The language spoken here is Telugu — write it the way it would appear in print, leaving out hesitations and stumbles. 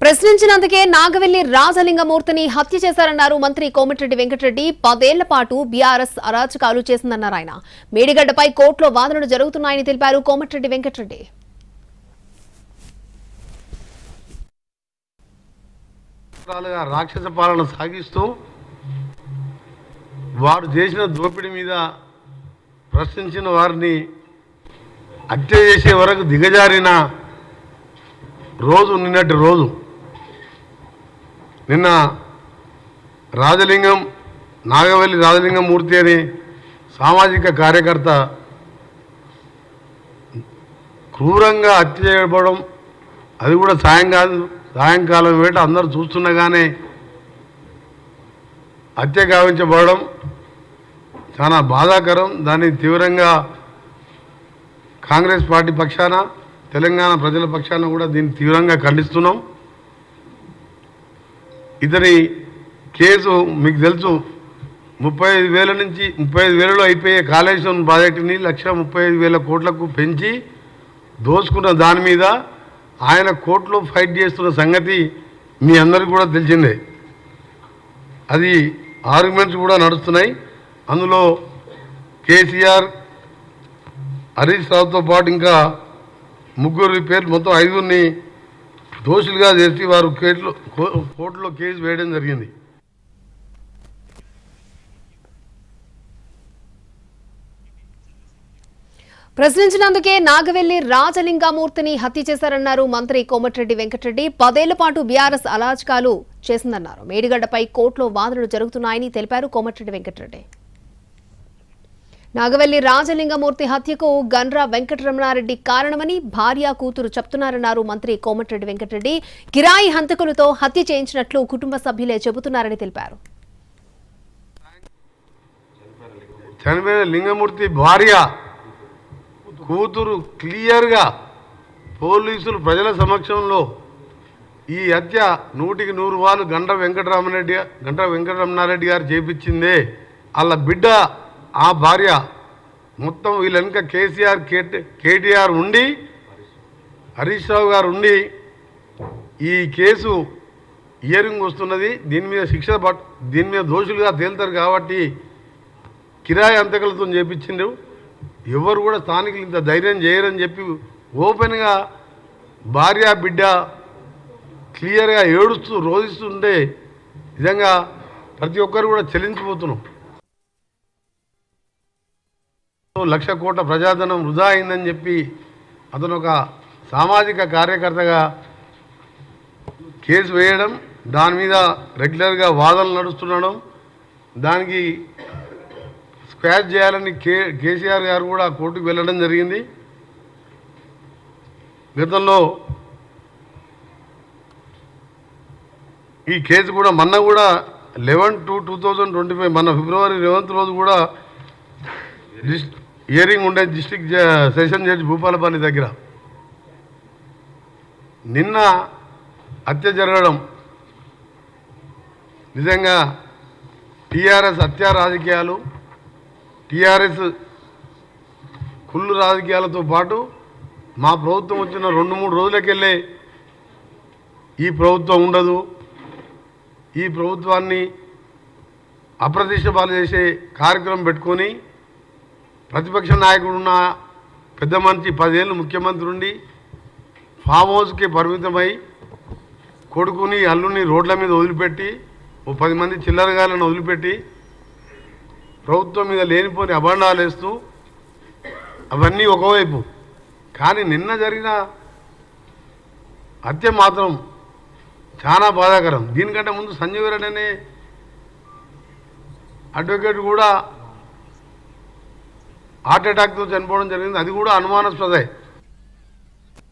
ప్రశ్నించినందుకే నాగవెల్లి రాజలింగమూర్తిని హత్య చేశారన్నారు మంత్రి కోమటిరెడ్డి వెంకటరెడ్డి. 10 ఏళ్ల పాటు బీఆర్ఎస్ అరాచకాలు చేసిందన్నారు ఆయన. మేడిగడ్డపై కోర్టులో వాదనలు జరుగుతున్నాయని తెలిపారు కోమటిరెడ్డి వెంకటరెడ్డి. రాక్షస పాలన సాగిస్తూ వారు చేసిన దోపిడీ మీద ప్రశ్నించిన వారిని హత్య చేసే వరకు దిగజారిన రోజు నిన్నటి రోజు. నిన్న నాగవెల్లి రాజలింగమూర్తి అనే సామాజిక కార్యకర్త క్రూరంగా హత్య చేయబడడం, అది కూడా సాయంకాలం వేట అందరూ చూస్తుండగానే హత్య గావించబడడం చాలా బాధాకరం. దాన్ని తీవ్రంగా కాంగ్రెస్ పార్టీ పక్షాన, తెలంగాణ ప్రజల పక్షాన కూడా దీన్ని తీవ్రంగా ఖండిస్తున్నాం. ఇతని కేసు మీకు తెలుసు, 35,000 నుంచి 35,000లో అయిపోయే కాళేశ్వరం ప్రాజెక్టుని 1,35,000 కోట్లకు పెంచి దోచుకున్న దాని మీద ఆయన కోర్టులో ఫైట్ చేస్తున్న సంగతి మీ అందరికీ కూడా తెలిసిందే. అది ఆర్గ్యుమెంట్స్ కూడా నడుస్తున్నాయి. అందులో కేసీఆర్, హరీష్ రావుతో పాటు ఇంకా 3 పేర్లు, మొత్తం 5గురిని దోషులుగా చేసి వారు కోర్టులో కేసు వేయడం జరిగింది. ప్రశ్నించినందుకే నాగవెల్లి రాజలింగమూర్తిని హత్య చేశారన్నారు మంత్రి కోమటిరెడ్డి వెంకటరెడ్డి. 10 ఏళ్ల పాటు బీఆర్ఎస్ అరాచకాలు చేసిందన్నారు. మేడిగడ్డపై కోర్టులో వాదనలు జరుగుతున్నాయని తెలిపారు కోమటిరెడ్డి వెంకటరెడ్డి. నాగవెల్లి రాజలింగమూర్తి హత్యకు గండ్ర వెంకటరమణారెడ్డి కారణమని భార్య, కూతురు చెప్తున్నారన్నారు మంత్రి కోమటిరెడ్డి వెంకటరెడ్డి. కిరాయి హంతకులతో హత్య చేయించినట్లు కుటుంబ సభ్యులే చెబుతున్నారని తెలిపారు. చనిపోయిన లింగమూర్తి భార్య, కూతురు క్లియర్గా పోలీసులు ప్రజల సమక్షంలో ఈ హత్య 100కి 100 వాళ్ళు గండ్ర వెంకటరమణారెడ్డి గారు చేపించిందే. వాళ్ళ బిడ్డ, ఆ భార్య, మొత్తం వీళ్ళ వెనుక కేసీఆర్, కేటీఆర్ ఉండి, హరీష్ రావు గారు ఉండి ఈ కేసు హియరింగ్ వస్తున్నది. దీని మీద దోషులుగా తేలుతారు కాబట్టి కిరాయి అంతకులతో చేపించిండు. ఎవరు కూడా స్థానికులు ఇంత ధైర్యం చేయరని చెప్పి ఓపెన్గా భార్య, బిడ్డ క్లియర్గా ఏడుస్తూ రోధిస్తుంటే నిజంగా ప్రతి ఒక్కరు కూడా చెల్లించిపోతున్నాం. 1,00,000 కోట్ల ప్రజాధనం వృధా అయిందని చెప్పి అతను ఒక సామాజిక కార్యకర్తగా కేసు వేయడం, దాని మీద రెగ్యులర్గా వాదనలు నడుస్తుండడం, దానికి స్క్వాష్ చేయాలని కేసీఆర్ గారు కూడా కోర్టుకు వెళ్ళడం జరిగింది. గతంలో ఈ కేసు కూడా మొన్న కూడా 11/2/2025 మన ఫిబ్రవరి 11th రోజు కూడా హియరింగ్ ఉండే డిస్ట్రిక్ట్ సెషన్ జడ్జి భూపాలపల్లి దగ్గర. నిన్న హత్య జరగడం నిజంగా టీఆర్ఎస్ హత్యా రాజకీయాలు, టీఆర్ఎస్ కుళ్ళు రాజకీయాలతో పాటు మా ప్రభుత్వం వచ్చిన 2-3 రోజులకెళ్ళే ఈ ప్రభుత్వం ఉండదు, ఈ ప్రభుత్వాన్ని అప్రతిష్ట పాలు చేసే కార్యక్రమం పెట్టుకొని ప్రతిపక్ష నాయకుడున్న పెద్ద మనిషి 10 ఏళ్ళు ముఖ్యమంత్రి ఉండి ఫామ్ హౌస్కి పరిమితమై కొడుకుని, అల్లుని రోడ్ల మీద వదిలిపెట్టి, 10 మంది చిల్లరగాలను వదిలిపెట్టి ప్రభుత్వం మీద లేనిపోని అభండాలు వేస్తూ, అవన్నీ ఒకవైపు. కానీ నిన్న జరిగిన హత్య మాత్రం చాలా బాధాకరం. దీనికంటే ముందు సంజీవ్ రెడ్డి అనే అడ్వకేట్ కూడా హార్ట్ అటాక్తో చనిపోవడం జరిగింది. అది కూడా అనుమానాస్పదే.